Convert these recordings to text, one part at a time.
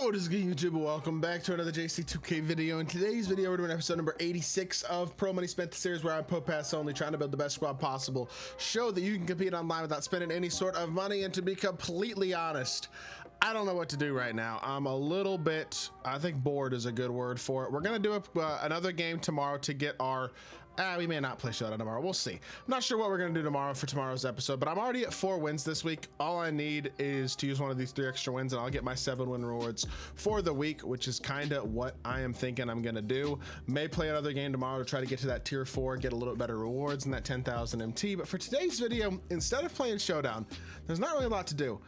Yo, what is good, YouTube? Welcome back to another JC2K video. In today's video, we're doing episode number 86 of Pro Money Spent, the series where I'm Pro Pass only, trying to build the best squad possible, show that you can compete online without spending any sort of money. And to be completely honest, I don't know what to do right now. I'm a little bit, I think bored is a good word for it. We're gonna do another game tomorrow to get our, we may not play Showdown tomorrow, we'll see. I'm not sure what we're gonna do tomorrow for tomorrow's episode, but I'm already at 4 wins this week. All I need is to use one of these 3 extra wins and I'll get my 7 win rewards for the week, which is kind of what I am thinking I'm gonna do. May play another game tomorrow to try to get to that tier 4, get a little bit better rewards and that 10,000 MT. But for today's video, instead of playing Showdown, there's not really a lot to do.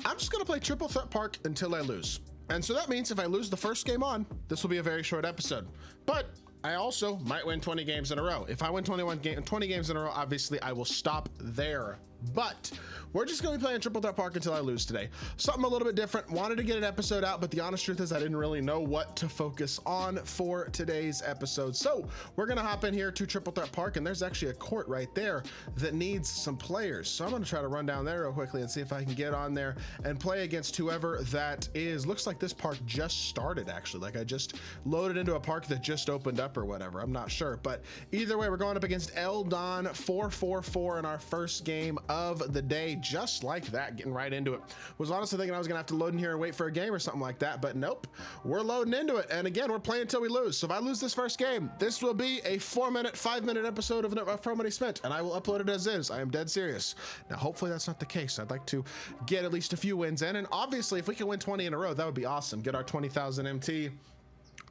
I'm just gonna play triple Ttpark until I lose. And so that means if I lose the first game on, this will be a very short episode. But I also might win 20 games in a row. If I win 20 games in a row, obviously I will stop there. But we're just gonna be playing triple Ttpark until I lose today. Something a little bit different. Wanted to get an episode out, but the honest truth is I didn't really know what to focus on for today's episode. So we're gonna hop in here to triple Ttpark, and there's actually a court right there that needs some players. So I'm gonna try to run down there real quickly and see if I can get on there and play against whoever that is. Looks like this park just started, actually. Like I just loaded into a park that just opened up or whatever. I'm not sure, but either way, we're going up against Eldon 444 in our first game of the day, just like that, getting right into it. Was honestly thinking I was gonna have to load in here and wait for a game or something like that, but nope, we're loading into it. And again, we're playing until we lose. So if I lose this first game, this will be a 4-minute, 5-minute episode of Pro Money Spent, and I will upload it as is. I am dead serious. Now, hopefully that's not the case. I'd like to get at least a few wins in, and obviously if we can win 20 in a row, that would be awesome. Get our 20,000 MT,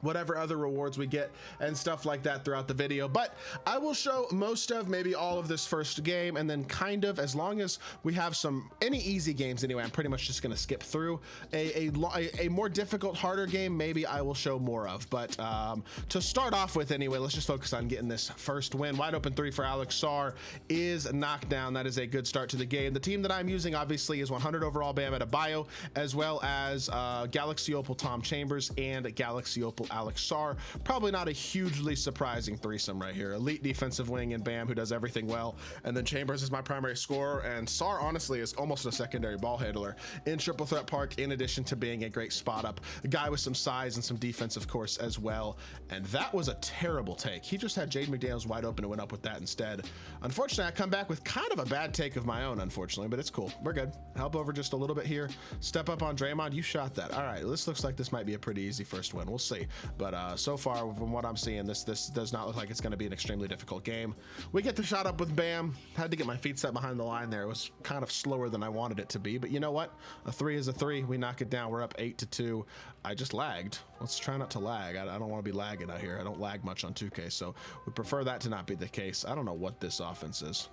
whatever other rewards we get and stuff like that throughout the video. But I will show most of, maybe all of this first game, and then kind of, as long as we have any easy games anyway, I'm pretty much just gonna skip through. A more difficult, harder game, maybe I will show more of. But to start off with anyway, let's just focus on getting this first win. Wide open 3 for Alex Sar is knocked down. That is a good start to the game. The team that I'm using obviously is 100 overall Bam Adebayo, as well as Galaxy Opal Tom Chambers and Galaxy Opal Alex Sar. Probably not a hugely surprising threesome right here. Elite defensive wing and Bam, who does everything well, and then Chambers is my primary scorer, and Sar honestly is almost a secondary ball handler in triple Ttpark, in addition to being a great spot up, a guy with some size and some defense of course as well. And that was a terrible take. He just had Jaden McDaniels wide open and went up with that instead. Unfortunately, I come back with kind of a bad take of my own, unfortunately, but it's cool. We're good. Help over just a little bit here. Step up on Draymond. You shot that. All right, this looks like this might be a pretty easy first win. We'll see. But so far, from what I'm seeing, this does not look like it's going to be an extremely difficult game. We get the shot up with Bam. Had to get my feet set behind the line there. It was kind of slower than I wanted it to be, but you know what? A 3 is a 3. We knock it down. We're up 8-2. I just lagged. Let's try not to lag. I don't want to be lagging out here. I don't lag much on 2K, so we prefer that to not be the case. I don't know what this offense is.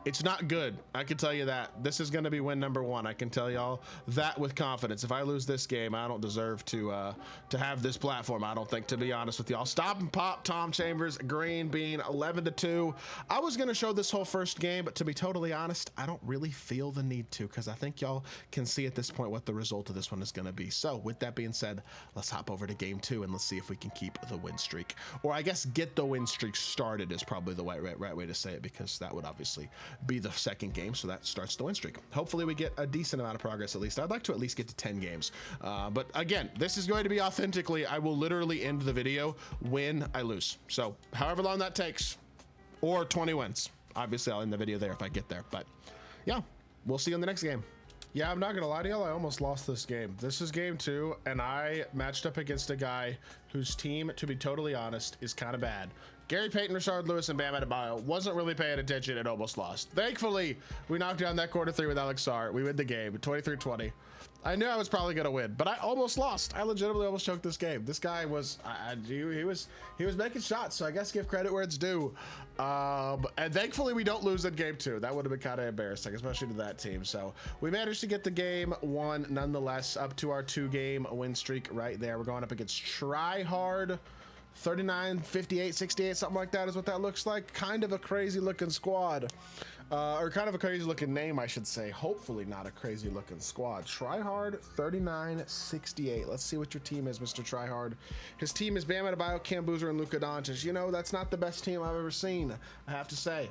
It's not good, I can tell you that. This is going to be win number 1. I can tell y'all that with confidence. If I lose this game, I don't deserve to have this platform, I don't think, to be honest with y'all. Stop and pop Tom Chambers, green bean, 11-2. I was going to show this whole first game, but to be totally honest, I don't really feel the need to, because I think y'all can see at this point what the result of this one is going to be. So with that being said, let's hop over to game 2 and let's see if we can keep the win streak, or I guess get the win streak started is probably the right way to say it, because that would obviously be the second game, so that starts the win streak. Hopefully we get a decent amount of progress at least. I'd like to at least get to 10 games. But again, this is going to be authentically, I will literally end the video when I lose. So however long that takes, or 20 wins. Obviously I'll end the video there if I get there, but yeah, we'll see you in the next game. Yeah, I'm not gonna lie to y'all, I almost lost this game. This is game 2, and I matched up against a guy whose team, to be totally honest, is kind of bad. Gary Payton, Rashard Lewis, and Bam Adebayo. Wasn't really paying attention and almost lost. Thankfully, we knocked down that quarter 3 with Alex Sar. We win the game, 23-20. I knew I was probably gonna win, but I almost lost. I legitimately almost choked this game. This guy was, he was making shots, so I guess give credit where it's due. And thankfully we don't lose in game 2. That would have been kind of embarrassing, especially to that team. So we managed to get the game 1 nonetheless, up to our 2-game win streak right there. We're going up against Try Hard. 39, 58, 68, something like that is what that looks like. Kind of a crazy looking squad, or kind of a crazy looking name, I should say. Hopefully not a crazy looking squad. Tryhard 39, 68. Let's see what your team is, Mr. Tryhard. His team is Bam Adebayo, Cam Boozer, and Luka Doncic. You know, that's not the best team I've ever seen, I have to say.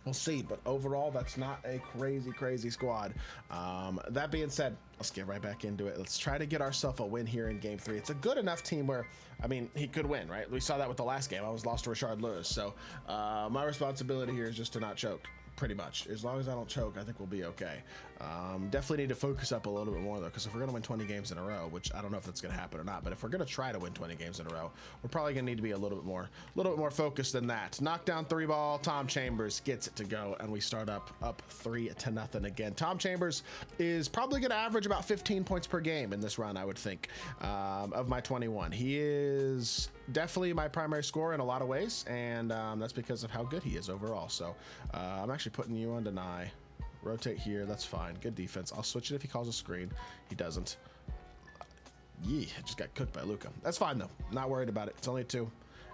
We'll see, but overall, that's not a crazy squad. That being said, let's get right back into it. Let's try to get ourselves a win here in game 3. It's a good enough team where, I mean, he could win, right? We saw that with the last game. I was lost to Rashard Lewis, so my responsibility here is just to not choke. Pretty much. As long as I don't choke, I think we'll be okay. Definitely need to focus up a little bit more though, because if we're gonna win 20 games in a row, which I don't know if that's gonna happen or not, but if we're gonna try to win 20 games in a row, we're probably gonna need to be a little bit more focused than that. Knockdown 3-ball. Tom Chambers gets it to go, and we start up 3-0 again. Tom Chambers is probably gonna average about 15 points per game in this run, I would think, of my 21. He is definitely my primary scorer in a lot of ways, and that's because of how good he is overall. So I'm actually putting you on deny. Rotate here, that's fine. Good defense. I'll switch it if he calls a screen. He doesn't. I just got cooked by Luka. That's fine though. Not worried about it. It's only 2.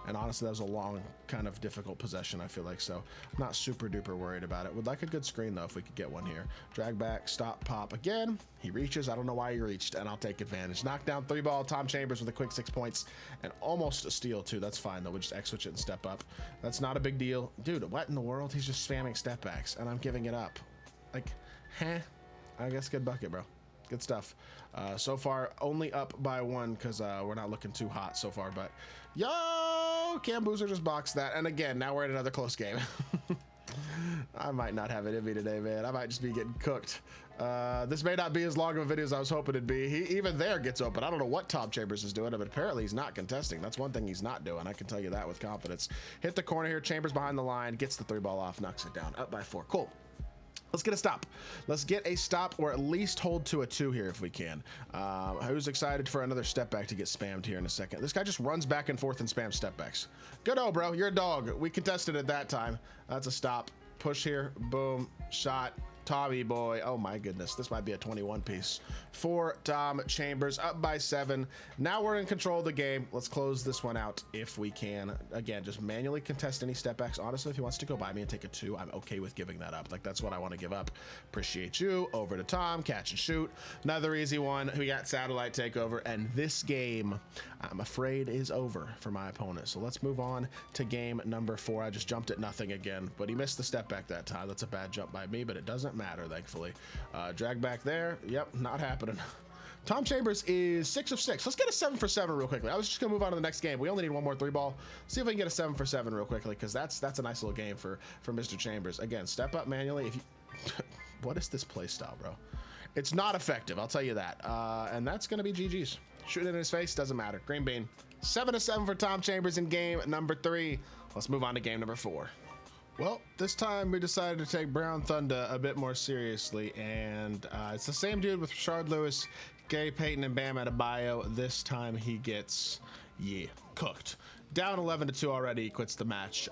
And honestly, that was a long, kind of difficult possession, I feel like. So I'm not super duper worried about it. Would like a good screen though, if we could get one here. Drag back, stop, pop again. He reaches. I don't know why he reached, and I'll take advantage. Knockdown 3-ball. Tom Chambers with a quick 6 points and almost a steal too. That's fine though. We'll just X switch it and step up. That's not a big deal. Dude, what in the world? He's just spamming step backs, and I'm giving it up. Like, I guess good bucket, bro. Good stuff. So far, only up by 1 because we're not looking too hot so far. But, yo, Cam Boozer just boxed that. And again, now we're in another close game. I might not have it in me today, man. I might just be getting cooked. This may not be as long of a video as I was hoping it'd be. He even there gets open. I don't know what Tom Chambers is doing, but apparently he's not contesting. That's one thing he's not doing. I can tell you that with confidence. Hit the corner here. Chambers behind the line. Gets the 3-ball off. Knocks it down. Up by 4. Cool. Let's get a stop. Let's get a stop, or at least hold to a 2 here if we can. Who's excited for another step back to get spammed here in a second? This guy just runs back and forth and spams step backs. Good-o, bro. You're a dog. We contested it that time. That's a stop. Push here. Boom. Shot. Tommy boy. Oh my goodness. This might be a 21 piece for Tom Chambers. Up by 7. Now we're in control of the game. Let's close this one out if we can. Again, just manually contest any step backs. Honestly, if he wants to go by me and take a 2, I'm okay with giving that up. Like, that's what I want to give up. Appreciate you. Over to Tom. Catch and shoot. Another easy one. We got satellite takeover, and this game, I'm afraid, is over for my opponent. So let's move on to game number 4. I just jumped at nothing again, but he missed the step back that time. That's a bad jump by me, but it doesn't matter, thankfully. Drag back there. Yep, not happening. Tom Chambers is 6 of 6. Let's get a 7 for 7 real quickly. I was just gonna move on to the next game. We only need one more 3-ball. See if we can get a 7 for 7 real quickly, because that's a nice little game for Mr. Chambers. Again, step up manually. If you what is this play style, bro? It's not effective, I'll tell you that. And that's gonna be GG's. Shooting in his face doesn't matter. Green bean. 7 of 7 for Tom Chambers in game number 3. Let's move on to game number 4. Well, this time we decided to take Brown Thunder a bit more seriously, and it's the same dude with Rashard Lewis, Gary Payton, and Bam Adebayo. This time he gets, cooked. Down 11-2 already, he quits the match.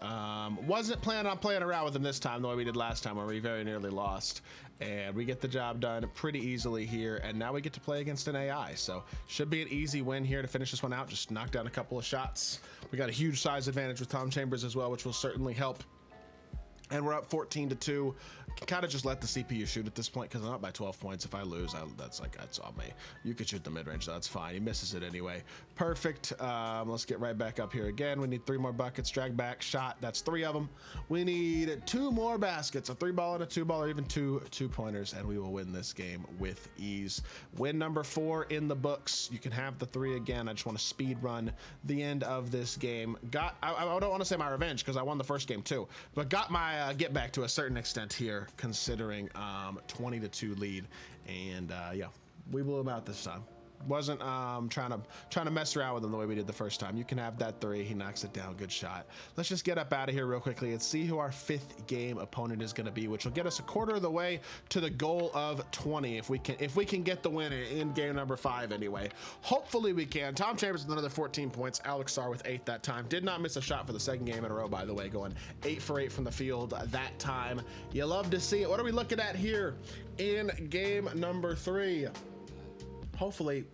Wasn't planning on playing around with him this time the way we did last time, where we very nearly lost. And we get the job done pretty easily here, and now we get to play against an AI. So should be an easy win here to finish this one out. Just knock down a couple of shots. We got a huge size advantage with Tom Chambers as well, which will certainly help. And we're up 14-2. Can kind of just let the CPU shoot at this point, because I'm up by 12 points. If I lose, that's on me. You could shoot the mid-range, that's fine. He misses it anyway. Perfect. Let's get right back up here again. We need 3 more buckets. Drag back, shot. That's 3 of them. We need 2 more baskets, a 3-ball and a 2-ball, or even 2 2-pointers, and we will win this game with ease. Win number 4 in the books. You can have the 3 again. I just want to speed run the end of this game. I don't want to say my revenge, because I won the first game too, but got my get back to a certain extent here, considering 20-2 lead, and yeah, we blew him out this time. Wasn't trying to mess around with him the way we did the first time. You can have that 3. He knocks it down. Good shot. Let's just get up out of here real quickly and see who our 5th game opponent is going to be, which will get us a quarter of the way to the goal of 20 if we can get the win in game number 5 anyway. Hopefully we can. Tom Chambers with another 14 points. Alex Starr with 8 that time. Did not miss a shot for the second game in a row, by the way, going 8 for 8 from the field that time. You love to see it. What are we looking at here in game number 3? Hopefully,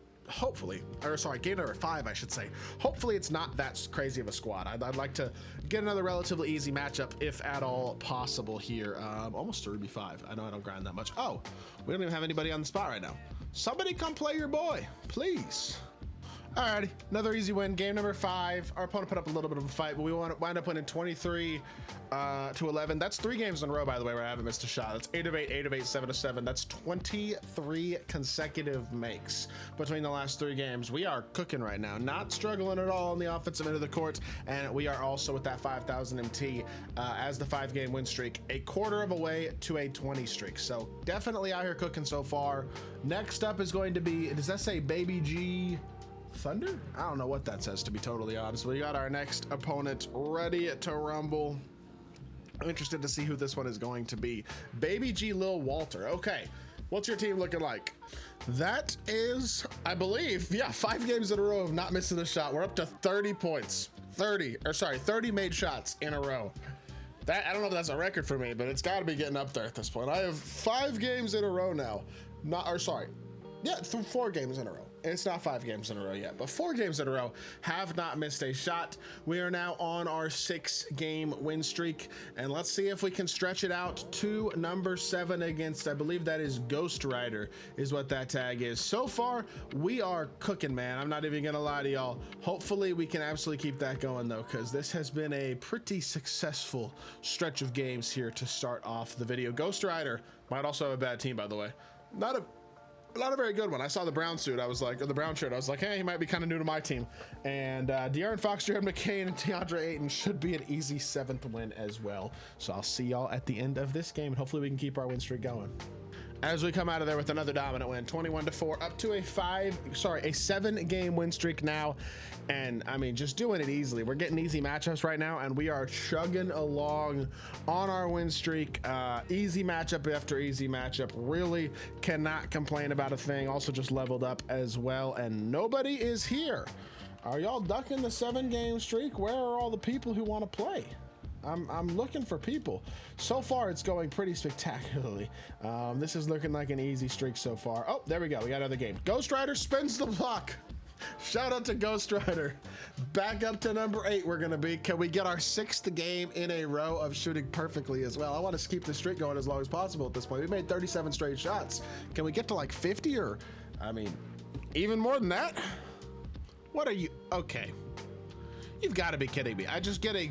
or sorry, game number 5, I should say. Hopefully it's not that crazy of a squad. I'd like to get another relatively easy matchup, if at all possible here. Almost a Ruby 5. I know I don't grind that much. Oh, we don't even have anybody on the spot right now. Somebody come play your boy, please. Alrighty, another easy win. Game number 5. Our opponent put up a little bit of a fight, but we wind up winning 23 to 11. That's 3 games in a row, by the way, where I haven't missed a shot. That's 8 of 8, 8 of 8, 7 of 7. That's 23 consecutive makes between the last 3 games. We are cooking right now, not struggling at all on the offensive end of the court, and we are also with that 5,000 MT as the 5-game win streak, a quarter of a way to a 20 streak. So definitely out here cooking so far. Next up is going to be, does that say Baby G Thunder? I don't know what that says, to be totally honest. We got our next opponent ready to rumble. I'm interested to see who this one is going to be. Baby G Lil Walter. Okay, what's your team looking like? That is, I believe, yeah, 5 games in a row of not missing a shot. We're up to 30 points. 30 made shots in a row. That, I don't know if that's a record for me, but it's got to be getting up there at this point. I have 5 games in a row now. 4 games in a row. It's not 5 games in a row yet, but 4 games in a row have not missed a shot. We are now on our 6-game win streak, and let's see if we can stretch it out to number 7 against, I believe that is Ghost Rider is what that tag is. So far, we are cooking, man. I'm not even gonna lie to y'all. Hopefully we can absolutely keep that going though, because this has been a pretty successful stretch of games here to start off the video. Ghost Rider might also have a bad team, by the way. Not a very good one. I saw the brown suit. I was like, or the brown shirt. I was like, hey, he might be kind of new to my team. And De'Aaron Fox, Jared McCain, and DeAndre Ayton should be an easy 7th win as well. So I'll see y'all at the end of this game, and hopefully we can keep our win streak going. As we come out of there with another dominant win, 21-4, up to a 7-game win streak now. And I mean, just doing it easily. We're getting easy matchups right now, and we are chugging along on our win streak. Easy matchup after easy matchup. Really cannot complain about a thing. Also just leveled up as well, and nobody is here. Are y'all ducking the 7-game streak? Where are all the people who want to play? I'm looking for people. So far, it's going pretty spectacularly. This is looking like an easy streak so far. Oh, there we go. We got another game. Ghost Rider spins the block. Shout out to Ghost Rider. Back up to number 8 we're going to be. Can we get our 6th game in a row of shooting perfectly as well? I want to keep the streak going as long as possible at this point. We made 37 straight shots. Can we get to like 50 or, I mean, even more than that? What are you? Okay. You've got to be kidding me. I just get a...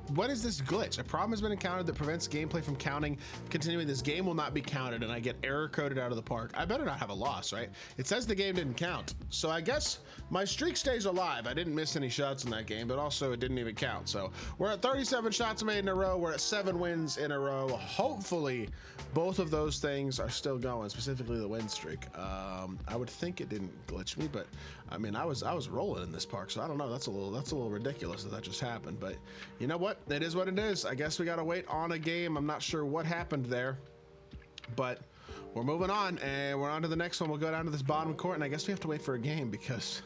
What is this glitch? A problem has been encountered that prevents gameplay from counting. Continuing, this game will not be counted, and I get error coded out of the park. I better not have a loss, right? It says the game didn't count. So I guess my streak stays alive. I didn't miss any shots in that game, but also it didn't even count. So we're at 37 shots made in a row. We're at 7 wins in a row. Hopefully both of those things are still going, specifically the win streak. I would think it didn't glitch me, but I mean, I was rolling in this park, so I don't know. That's a little ridiculous that just happened, but you know what? It is what it is. I guess we got to wait on a game. I'm not sure what happened there, but we're moving on, and we're on to the next one. We'll go down to this bottom court, and I guess we have to wait for a game because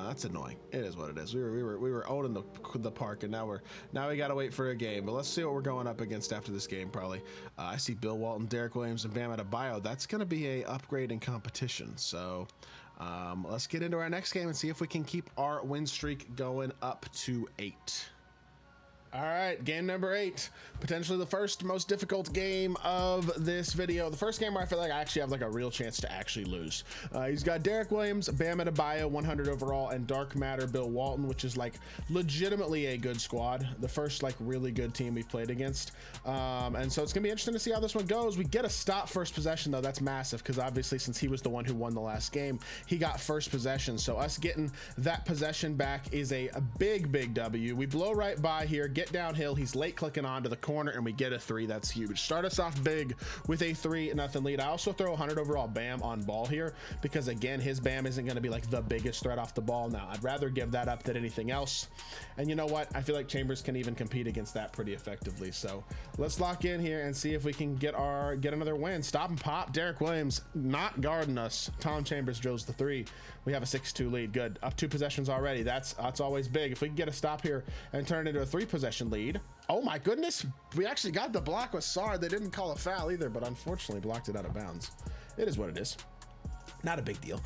that's annoying. It is what it is. We were owning the park, and now we got to wait for a game. But let's see what we're going up against after this game. Probably I see Bill Walton, Derek Williams, and Bam Adebayo. That's going to be a upgrade in competition. So let's get into our next game and see if we can keep our win streak going up to 8. All right, game number 8, potentially the first most difficult game of this video. The first game where I feel like I actually have like a real chance to actually lose. He's got Derek Williams, Bam Adebayo, 100 overall, and Dark Matter Bill Walton, which is like legitimately a good squad. The first like really good team we've played against. And so it's gonna be interesting to see how this one goes. We get a stop first possession though. That's massive because obviously since he was the one who won the last game, he got first possession. So us getting that possession back is a big W. We blow right by here, get downhill, he's late clicking onto the corner, and we get a 3. That's huge. Start us off big with a 3-0 lead. I also throw 100 overall Bam on ball here because again, his Bam isn't going to be like the biggest threat off the ball. Now I'd rather give that up than anything else, and you know what, I feel like Chambers can even compete against that pretty effectively. So let's lock in here and see if we can get another win. Stop and pop. Derek Williams not guarding us. Tom Chambers drills the 3. We have a 6-2 lead. Good. Up 2 possessions already. That's always big. If we can get a stop here and turn it into a 3-possession lead. Oh my goodness. We actually got the block with Sar. They didn't call a foul either, but unfortunately blocked it out of bounds. It is what it is. Not a big deal.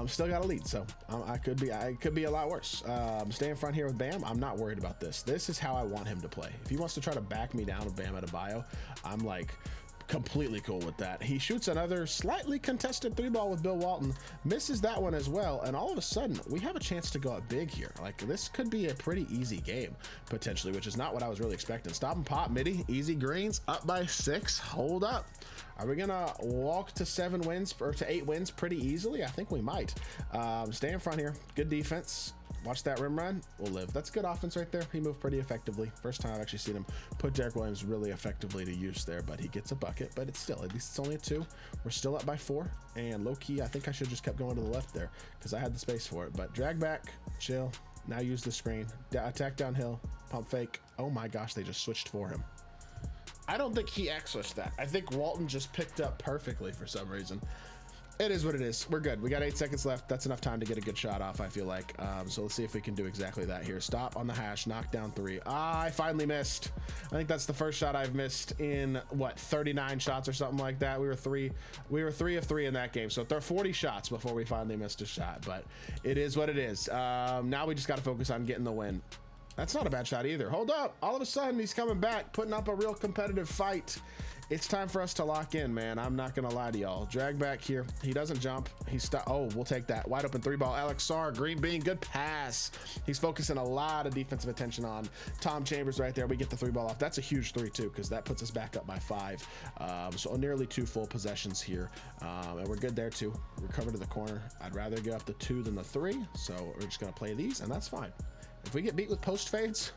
Still got a lead, so it could be a lot worse. Stay in front here with Bam. I'm not worried about this. This is how I want him to play. If he wants to try to back me down with Bam Adebayo, I'm like, completely cool with that. He shoots another slightly contested 3-ball with Bill Walton, misses that one as well, and all of a sudden we have a chance to go up big here. Like, this could be a pretty easy game potentially, which is not what I was really expecting. Stop and pop midi, easy greens, up by 6. Hold up. Are we gonna walk to 7 wins or to 8 wins pretty easily? I think we might. Stay in front here. Good defense. Watch that rim run. We'll live. That's good offense right there. He moved pretty effectively. First time I've actually seen him put Derek Williams really effectively to use there, but he gets a bucket. But it's still, at least it's only a 2. We're still up by 4. And low key, I think I should just kept going to the left there because I had the space for it. But drag back, chill. Now use the screen. Attack downhill. Pump fake. Oh my gosh, they just switched for him. I don't think he X-switched that. I think Walton just picked up perfectly for some reason. It is what it is. We're good. We got 8 seconds left. That's enough time to get a good shot off, I feel like. So let's see if we can do exactly that here. Stop on the hash, knock down 3. I finally missed. I think that's the first shot I've missed in what, 39 shots or something like that. We were 3 of 3 in that game. So there are 40 shots before we finally missed a shot, but it is what it is. Now we just got to focus on getting the win. That's not a bad shot either. Hold up. All of a sudden he's coming back, putting up a real competitive fight. It's time for us to lock in, man. I'm not gonna lie to y'all. Drag back here. He doesn't jump. He's oh, we'll take that. Wide open 3-ball. Alex Sarr, green bean, good pass. He's focusing a lot of defensive attention on Tom Chambers right there. We get the 3-ball off. That's a huge 3 too, because that puts us back up by 5. So nearly 2 full possessions here, and we're good there too. Recover to the corner. I'd rather go up the 2 than the 3, so we're just gonna play these, and that's fine. If we get beat with post fades,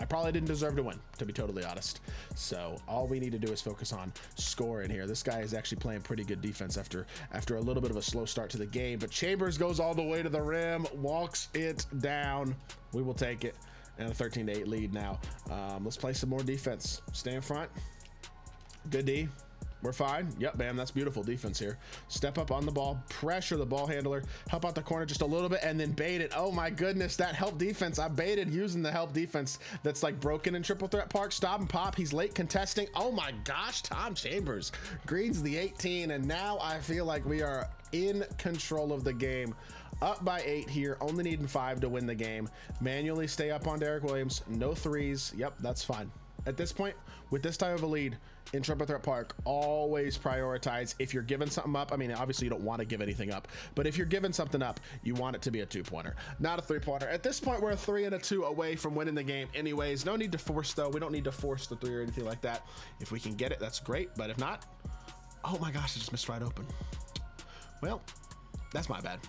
I probably didn't deserve to win, to be totally honest. So all we need to do is focus on scoring here. This guy is actually playing pretty good defense after a little bit of a slow start to the game, but Chambers goes all the way to the rim, walks it down. We will take it, and a 13-8 lead now. Let's play some more defense. Stay in front. Good D. We're fine. Yep, bam, that's beautiful defense here. Step up on the ball, pressure the ball handler, help out the corner just a little bit, and then bait it. Oh my goodness, that help defense. I baited using the help defense that's like broken in triple threat park. Stop and pop. He's late contesting. Oh my gosh, Tom Chambers greens the 18, and now I feel like we are in control of the game. Up by 8 here, only needing 5 to win the game. Manually stay up on Derek Williams. No 3s. Yep, that's fine. At this point, with this type of a lead in triple threat park, always prioritize. If you're giving something up, I mean, obviously you don't want to give anything up, but if you're giving something up, you want it to be a 2-pointer, not a 3-pointer. At this point, we're a 3 and a 2 away from winning the game anyways. No need to force though. We don't need to force the 3 or anything like that. If we can get it, that's great, but if not, oh my gosh, I just missed wide open. Well, that's my bad.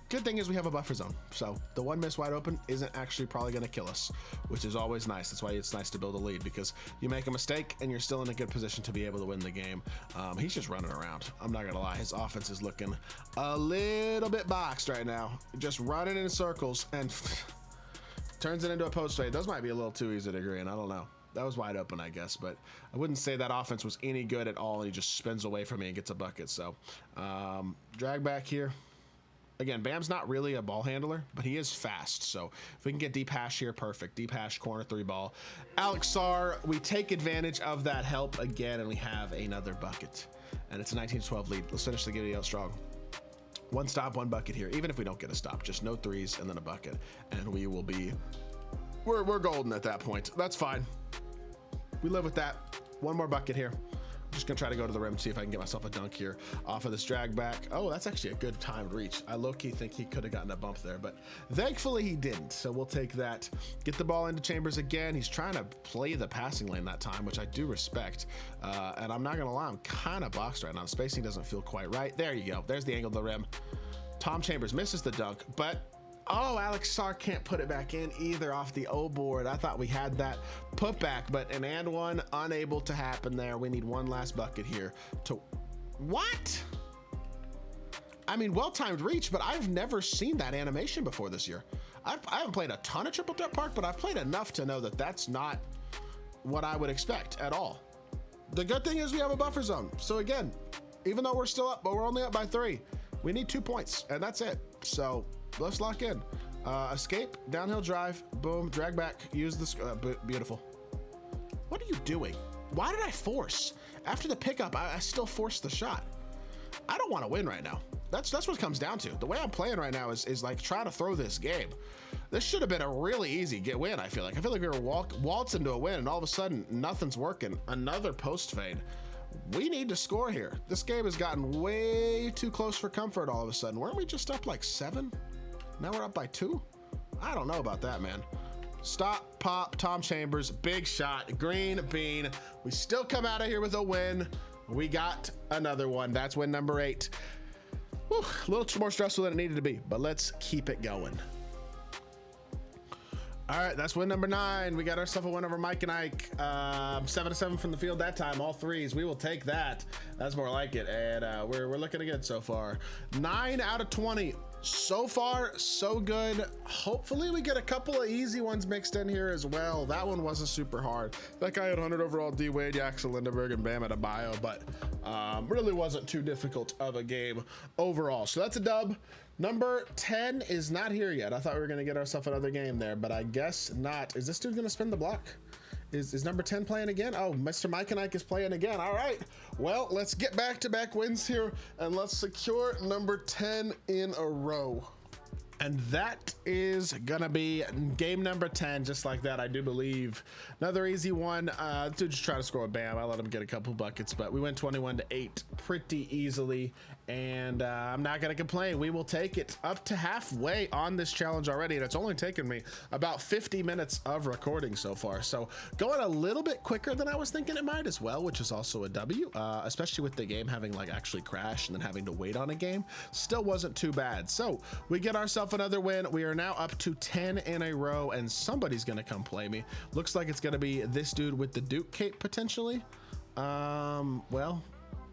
Good thing is we have a buffer zone, so the one miss wide open isn't actually probably going to kill us, which is always nice. That's why it's nice to build a lead, because you make a mistake and you're still in a good position to be able to win the game. He's just running around. I'm not gonna lie, his offense is looking a little bit boxed right now, just running in circles and turns it into a post fade. Those might be a little too easy to green. I don't know. That was wide open, I guess, but I wouldn't say that offense was any good at all, and he just spins away from me and gets a bucket. So drag back here. Again, Bam's not really a ball handler, but he is fast. So if we can get deep hash here, perfect. Deep hash, corner 3-ball. Alex Sarr, we take advantage of that help again, and we have another bucket. And it's a 19-12 lead. Let's finish the video strong. 1 stop, 1 bucket here. Even if we don't get a stop, just no 3s and then a bucket. And we will be, we're golden at that point. That's fine. We live with that. 1 more bucket here. I'm just gonna try to go to the rim, see if I can get myself a dunk here off of this drag back. Oh, that's actually a good timed reach. I low-key think he could have gotten a bump there, but thankfully he didn't. So we'll take that. Get the ball into Chambers again. He's trying to play the passing lane that time, which I do respect. And I'm not gonna lie, I'm kind of boxed right now. The spacing doesn't feel quite right. There you go. There's the angle of the rim. Tom Chambers misses the dunk, but oh, Alex Sarr can't put it back in either off the O board. I thought we had that put back, but an and one unable to happen there. We need 1 last bucket here to, what? I mean, well-timed reach, but I've never seen that animation before this year. I haven't played a ton of triple threat park, but I've played enough to know that that's not what I would expect at all. The good thing is we have a buffer zone. So again, even though we're still up, but we're only up by 3, we need 2 points, and that's it. So let's lock in. Escape, downhill drive, boom, drag back, use this, beautiful. What are you doing? Why did I force? After the pickup, I still forced the shot. I don't want to win right now. That's what it comes down to. The way I'm playing right now is like trying to throw this game. This should have been a really easy win, I feel like. I feel like we were waltzing to a win, and all of a sudden, nothing's working. Another post fade. We need to score here. This game has gotten way too close for comfort all of a sudden. Weren't we just up like 7? Now we're up by 2? I don't know about that, man. Stop, pop, Tom Chambers, big shot, green bean. We still come out of here with a win. We got another one. That's win number 8. Whew, a little more stressful than it needed to be, but let's keep it going. All right, that's win number 9. We got ourselves a win over Mike and Ike. 7-7 from the field that time, all threes. We will take that. That's more like it, and we're looking good so far. 9 out of 20. So far, so good. Hopefully we get a couple of easy ones mixed in here as well. That one wasn't super hard. That guy had 100 overall, D Wade, Yaxel Lindenberg, and Bam Adebayo, but really wasn't too difficult of a game overall. So that's a dub. Number 10 is not here yet. I thought we were gonna get ourselves another game there, but I guess not. Is this dude gonna spin the block? Is number 10 playing again? Oh, Mr. Mike and Ike is playing again. All right. Well, let's get back-to-back wins here and let's secure number 10 in a row. And that is gonna be game number 10, just like that, I do believe. Another easy one. Dude just trying to score a Bam. I let him get a couple buckets, but we went 21-8 pretty easily. And I'm not gonna complain. We will take it up to halfway on this challenge already, and it's only taken me about 50 minutes of recording so far. So going a little bit quicker than I was thinking it might as well, which is also a W, especially with the game having like actually crashed and then having to wait on a game. Still wasn't too bad. So we get ourselves another win. We are now up to 10 in a row, and somebody's gonna come play me. Looks like it's gonna be this dude with the Duke cape potentially. Well,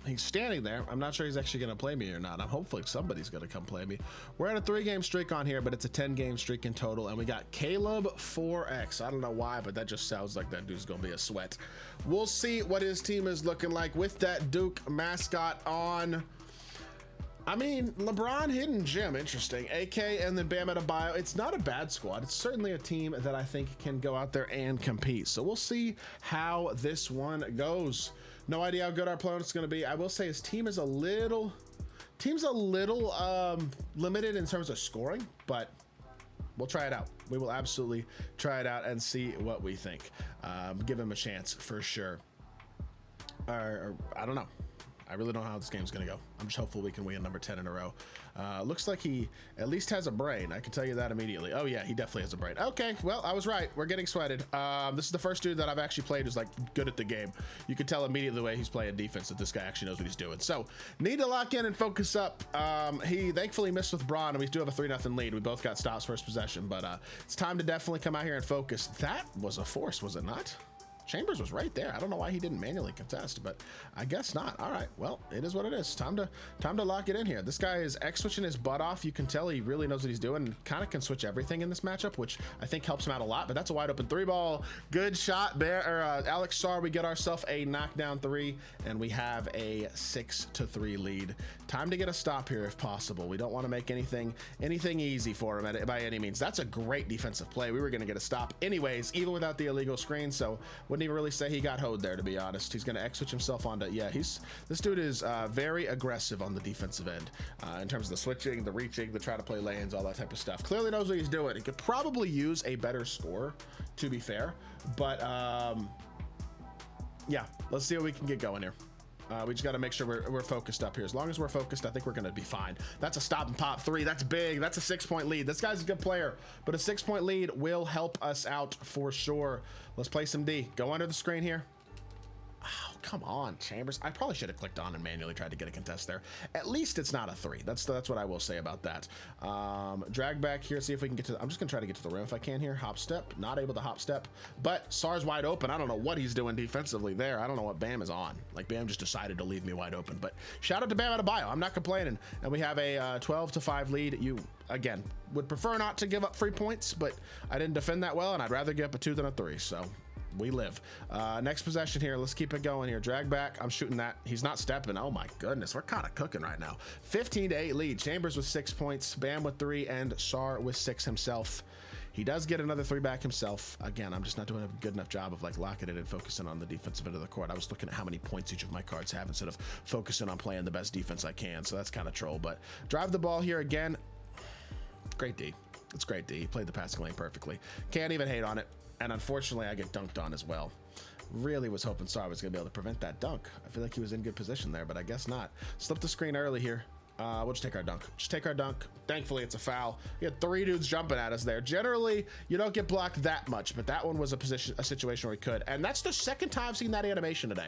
he's standing there. I'm not sure he's actually going to play me or not. I'm hopefully somebody's going to come play me. We're at a 3-game streak on here, but it's a 10-game streak in total. And we got Caleb 4X. I don't know why, but that just sounds like that dude's going to be a sweat. We'll see what his team is looking like with that Duke mascot on. I mean, LeBron, Hidden Gym, interesting. AK and then Bam Adebayo. It's not a bad squad. It's certainly a team that I think can go out there and compete. So we'll see how this one goes. No idea how good our opponent's going to be. I will say his team is a little limited in terms of scoring, but we'll try it out. We will absolutely try it out and see what we think. Give him a chance for sure. Or I don't know. I really don't know how this game's gonna go. I'm just hopeful we can win number 10 in a row. Looks like he at least has a brain. I can tell you that immediately. Oh yeah, he definitely has a brain. Okay, well, I was right. We're getting sweated. This is the first dude that I've actually played who's like good at the game. You can tell immediately the way he's playing defense that this guy actually knows what he's doing. So need to lock in and focus up. He thankfully missed with Braun, and we do have a 3-0 lead. We both got stops first possession, but it's time to definitely come out here and focus. That was a force, was it not? Chambers was right there. I don't know why he didn't manually contest, but I guess not. All right, well, it is what it is. Time to lock it in here. This guy is X-switching his butt off. You can tell he really knows what he's doing and kind of can switch everything in this matchup, which I think helps him out a lot, but that's a wide open 3-ball. Good shot there. Alex Sarr, we get ourselves a knockdown 3, and we have a 6-3 lead. Time to get a stop here if possible. We don't want to make anything easy for him by any means. That's a great defensive play. We were going to get a stop anyways, even without the illegal screen, so wouldn't even really say he got hoed there, to be honest. He's going to X-switch himself onto, yeah, this dude is very aggressive on the defensive end in terms of the switching, the reaching, the try to play lanes, all that type of stuff. Clearly knows what he's doing. He could probably use a better score, to be fair, but yeah, let's see what we can get going here. We just got to make sure we're focused up here. As long as we're focused, I think we're going to be fine. That's a stop and pop 3. That's big. That's a 6-point lead. This guy's a good player, but a 6-point lead will help us out for sure. Let's play some D. Go under the screen here. Oh, come on, Chambers. I probably should have clicked on and manually tried to get a contest there. At least it's not a 3. That's what I will say about that. Drag back here, see if we can get to, I'm just gonna try to get to the rim if I can here. Hop step, not able to hop step, but Sarr's wide open. I don't know what he's doing defensively there. I don't know what Bam is on. Like, Bam just decided to leave me wide open, but shout out to Bam Adebayo. I'm not complaining. And we have a 12-5 lead. You, again, would prefer not to give up free points, but I didn't defend that well, and I'd rather give up a 2 than a 3, so we live. Next possession here. Let's keep it going here. Drag back. I'm shooting that. He's not stepping. Oh my goodness. We're kind of cooking right now. 15-8 lead. Chambers with 6 points. Bam with 3, and Sarr with 6 himself. He does get another 3 back himself. Again, I'm just not doing a good enough job of like locking it and focusing on the defensive end of the court. I was looking at how many points each of my cards have instead of focusing on playing the best defense I can. So that's kind of troll, but drive the ball here again. Great D. It's great D. He played the passing lane perfectly. Can't even hate on it. And unfortunately, I get dunked on as well. Really was hoping Star was going to be able to prevent that dunk. I feel like he was in good position there, but I guess not. Slipped the screen early here. We'll just take our dunk. Just take our dunk. Thankfully, it's a foul. We had 3 dudes jumping at us there. Generally, you don't get blocked that much, but that one was a situation where we could. And that's the second time I've seen that animation today.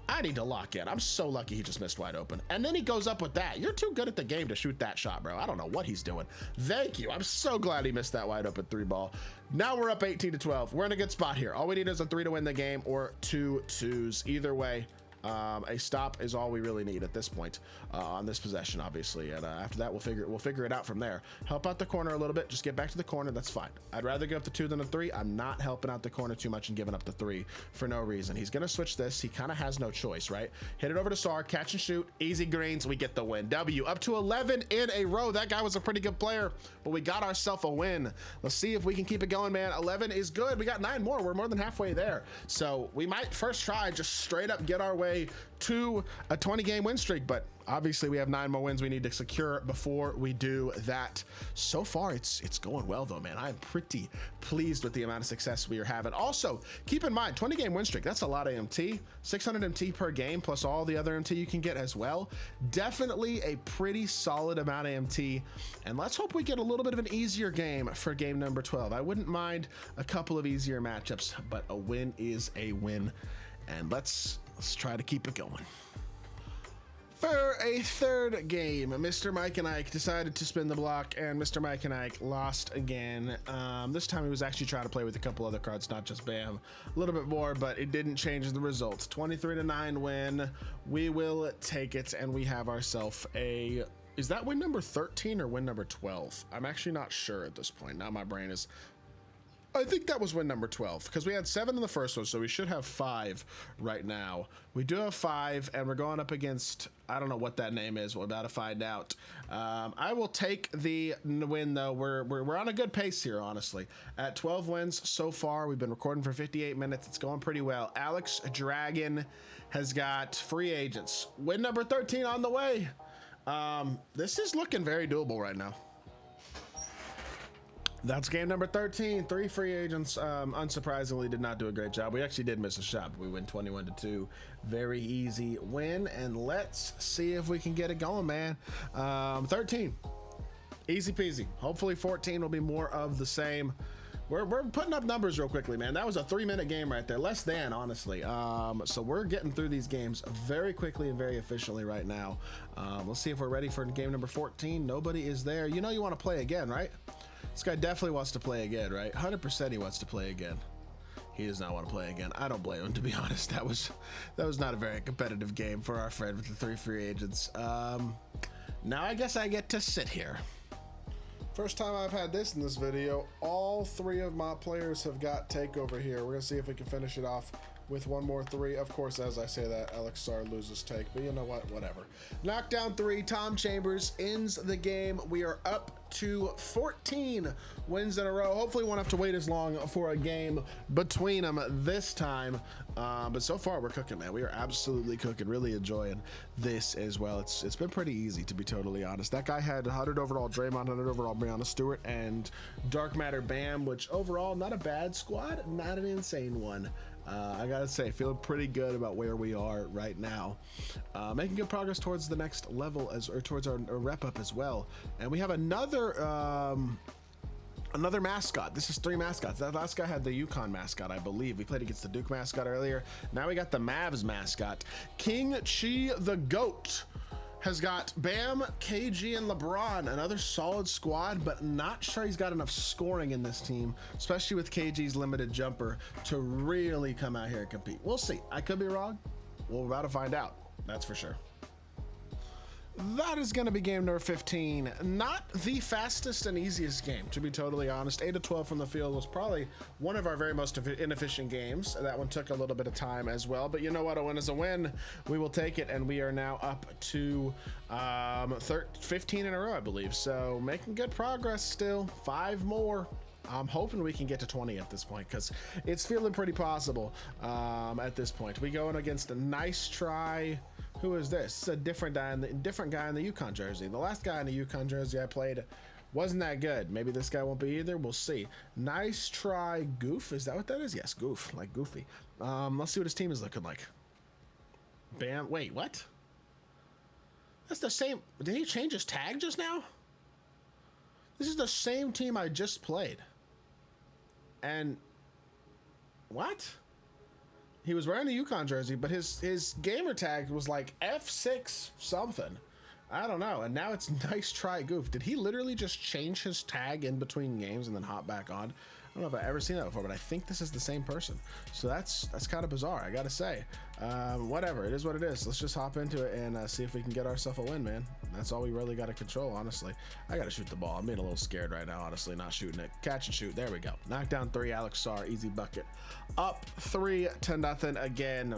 I need to lock in. I'm so lucky he just missed wide open. And then he goes up with that. You're too good at the game to shoot that shot, bro. I don't know what he's doing. Thank you. I'm so glad he missed that wide open 3 ball. Now we're up 18-12. We're in a good spot here. All we need is a 3 to win the game or 2 twos. Either way, a stop is all we really need at this point on this possession, obviously. And after that, we'll figure it out from there. Help out the corner a little bit. Just get back to the corner. That's fine. I'd rather give up the 2 than a 3. I'm not helping out the corner too much and giving up the 3 for no reason. He's going to switch this. He kind of has no choice, right? Hit it over to Sar. Catch and shoot. Easy greens. We get the win. W. Up to 11 in a row. That guy was a pretty good player, but we got ourselves a win. Let's see if we can keep it going, man. 11 is good. We got 9 more. We're more than halfway there. So we might first try just straight up get our way to a 20-game win streak, but obviously we have 9 more wins we need to secure before we do that. So far it's going well though, man. I'm pretty pleased with the amount of success we are having. Also, keep in mind, 20-game win streak, that's a lot of MT. 600 MT per game plus all the other MT you can get as well. Definitely a pretty solid amount of MT, and let's hope we get a little bit of an easier game for game number 12. I wouldn't mind a couple of easier matchups, but a win is a win, and let's try to keep it going. For a third game, Mr. Mike and Ike decided to spin the block, and Mr. Mike and Ike lost again. This time he was actually trying to play with a couple other cards, not just Bam. A little bit more, but it didn't change the results. 23-9 win. We will take it, and we have ourselves a... Is that win number 13 or win number 12? I'm actually not sure at this point. Now my brain is... I think that was win number 12 because we had 7 in the first one, so we should have 5 right now. We do have 5, and we're going up against, I don't know what that name is. We're about to find out. I will take the win though. We're on a good pace here, honestly. At 12 wins so far, we've been recording for 58 minutes. It's going pretty well. Alex Dragon has got free agents. Win number 13 on the way. This is looking very doable right now. That's game number 13. 3 free agents. Unsurprisingly, did not do a great job. We actually did miss a shot, but we win 21-2. Very easy win, and let's see if we can get it going, man. 13. Easy peasy. Hopefully 14 will be more of the same. We're putting up numbers real quickly, man. That was a 3-minute game right there. Less than, honestly. So we're getting through these games very quickly and very efficiently right now. Let's see if we're ready for game number 14. Nobody is there. You know you want to play again, right? This guy definitely wants to play again, right? 100% he wants to play again. He does not want to play again. I don't blame him, to be honest. That was not a very competitive game for our friend with the 3 free agents. Now I guess I get to sit here. First time I've had this in this video. All 3 of my players have got takeover here. We're gonna see if we can finish it off with 1 more 3. Of course, as I say that, Alex Sar loses take, but you know what? Whatever. Knockdown 3, Tom Chambers ends the game. We are up to 14 wins in a row. Hopefully won't have to wait as long for a game between them this time. But so far we're cooking, man. We are absolutely cooking. Really enjoying this as well. It's been pretty easy, to be totally honest. That guy had 100 overall Draymond, 100 overall Breonna Stewart, and Dark Matter Bam, which overall not a bad squad, not an insane one. I gotta say, feeling pretty good about where we are right now. Making good progress towards the next level, or towards our rep up as well. And we have another mascot. This is 3 mascots. That last guy had the Yukon mascot, I believe. We played against the Duke mascot earlier. Now we got the Mavs mascot. King Chi the Goat has got Bam, KG, and LeBron. Another solid squad, but not sure he's got enough scoring in this team, especially with KG's limited jumper, to really come out here and compete. We'll see. I could be wrong. We're about to find out. That's for sure. That is going to be game number 15. Not the fastest and easiest game, to be totally honest. 8 of 12 from the field was probably one of our very most inefficient games. That one took a little bit of time as well, but you know what? A win is a win. We will take it, and we are now up to 15 in a row, I believe. So making good progress still. 5 more. I'm hoping we can get to 20 at this point, because it's feeling pretty possible at this point. We going against a nice try. Who is this? It's a different guy in the Yukon jersey. The last guy in the Yukon jersey I played Wasn't that good. Maybe this guy won't be either. We'll see. Nice try, Goof. Is that what that is? Yes, Goof, like Goofy. Let's see what his team is looking like. Bam. Wait, what? That's the same. Did he change his tag just now? This is the same team I just played. And what? He was wearing the Yukon jersey, but his gamer tag was like F6 something. I don't know. And now it's nice try, Goof. Did he literally just change his tag in between games and then hop back on? I don't know if I've ever seen that before, but I think this is the same person. So that's kind of bizarre, I gotta say. Whatever, it is what it is. Let's just hop into it and see if we can get ourselves a win, man. That's all we really got to control, honestly. I gotta shoot the ball. I'm being a little scared right now, honestly, not shooting it. Catch and shoot. There we go. Knock down 3, Alex Sarr, easy bucket. Up 3-0 again.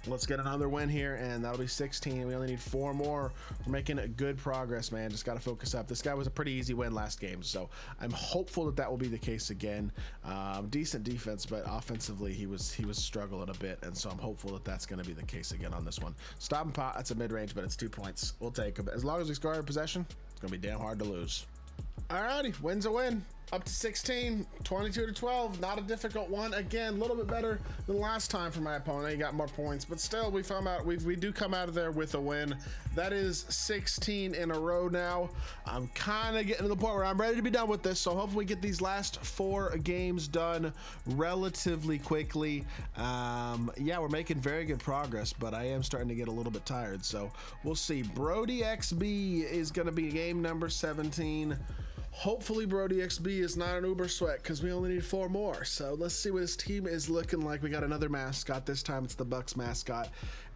Let's get another win here, and that'll be 16. We only need 4 more. We're making good progress, man. Just got to focus up. This guy was a pretty easy win last game, so I'm hopeful that that will be the case again. Decent defense, but offensively he was struggling a bit, and so I'm hopeful that that's going to be the case again on this one. Stop and pot. That's a mid-range, but it's 2 points. We'll take them. As long as we score in possession, it's going to be damn hard to lose. Alrighty, win's a win. Up to 16, 22-12. Not a difficult one. Again, a little bit better than last time for my opponent. He got more points, but still, we do come out of there with a win. That is 16 in a row now. I'm kind of getting to the point where I'm ready to be done with this, so hopefully we get these last 4 games done relatively quickly. Yeah, we're making very good progress, but I am starting to get a little bit tired, so we'll see. Brody XB is going to be game number 17. Hopefully Brody XB is not an uber sweat because we only need 4 more. So let's see what his team is looking like. We got another mascot. This time it's the Bucks mascot.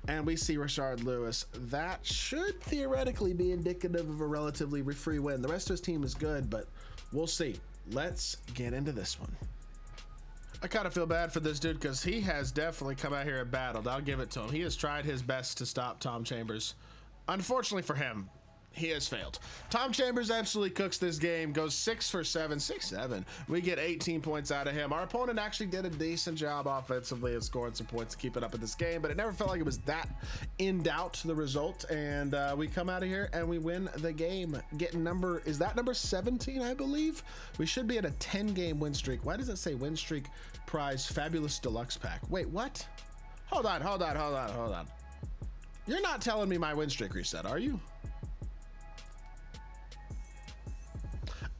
And we see Rashard Lewis. That should theoretically be indicative of a relatively free win. The rest of his team is good, but we'll see. Let's get into this one. I kind of feel bad for this dude because he has definitely come out here and battled. I'll give it to him. He has tried his best to stop Tom Chambers. Unfortunately for him, he has failed. Tom Chambers absolutely cooks this game, goes 6 for 7, 6-7. We get 18 points out of him. Our opponent actually did a decent job offensively of scoring some points to keep it up in this game, but it never felt like it was that in doubt, the result. And we come out of here and we win the game. Getting number, is that number 17, I believe? We should be at a 10-game win streak. Why does it say win streak prize fabulous deluxe pack? Wait, what? Hold on. You're not telling me my win streak reset, are you?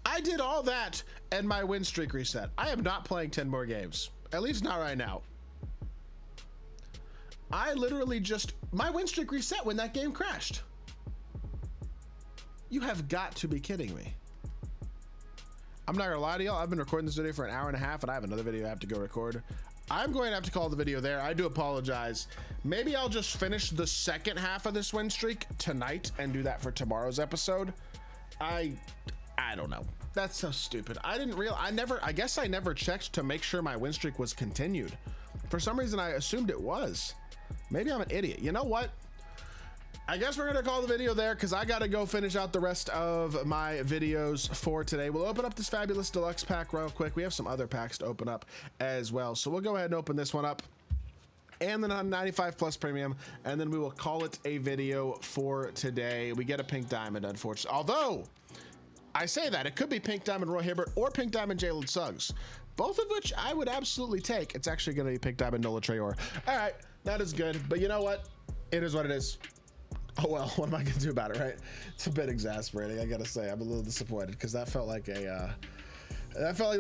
I did all that and my win streak reset. I am not playing 10 more games, at least not right now. I literally just, my win streak reset when that game crashed. You have got to be kidding me. I'm not gonna lie to y'all, I've been recording this video for an hour and a half and I have another video I have to go record. I'm going to have to call the video there. I do apologize. Maybe I'll just finish the second half of this win streak tonight and do that for tomorrow's episode. I don't know. That's so stupid. I didn't realize, I guess I never checked to make sure my win streak was continued. For some reason, I assumed it was. Maybe I'm an idiot. You know what? I guess we're gonna call the video there because I gotta go finish out the rest of my videos for today. We'll open up this fabulous deluxe pack real quick. We have some other packs to open up as well. So we'll go ahead and open this one up. And then on 95 plus premium, and then we will call it a video for today. We get a pink diamond, unfortunately. Although, I say that, it could be Pink Diamond Roy Hibbert or Pink Diamond Jalen Suggs, both of which I would absolutely take. It's actually going to be Pink Diamond Nola Traore. All right, that is good. But you know what? It is what it is. Oh, well, what am I going to do about it, right? It's a bit exasperating, I got to say. I'm a little disappointed because that felt like that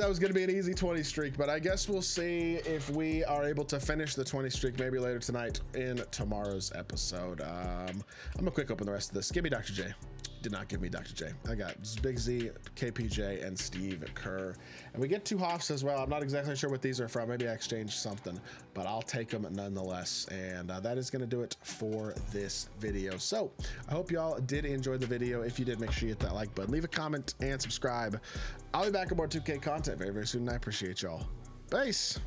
was going to be an easy 20 streak, but I guess we'll see if we are able to finish the 20 streak maybe later tonight in tomorrow's episode. I'm going to quick open the rest of this. Give me Dr. J. Did not give me Dr. J. I got Big Z, KPJ, and Steve Kerr. And we get 2 Hoffs as well. I'm not exactly sure what these are from. Maybe I exchanged something, but I'll take them nonetheless. And that is going to do it for this video. So I hope y'all did enjoy the video. If you did, make sure you hit that like button, leave a comment, and subscribe. I'll be back with more 2K content very, very soon, and I appreciate y'all. Peace.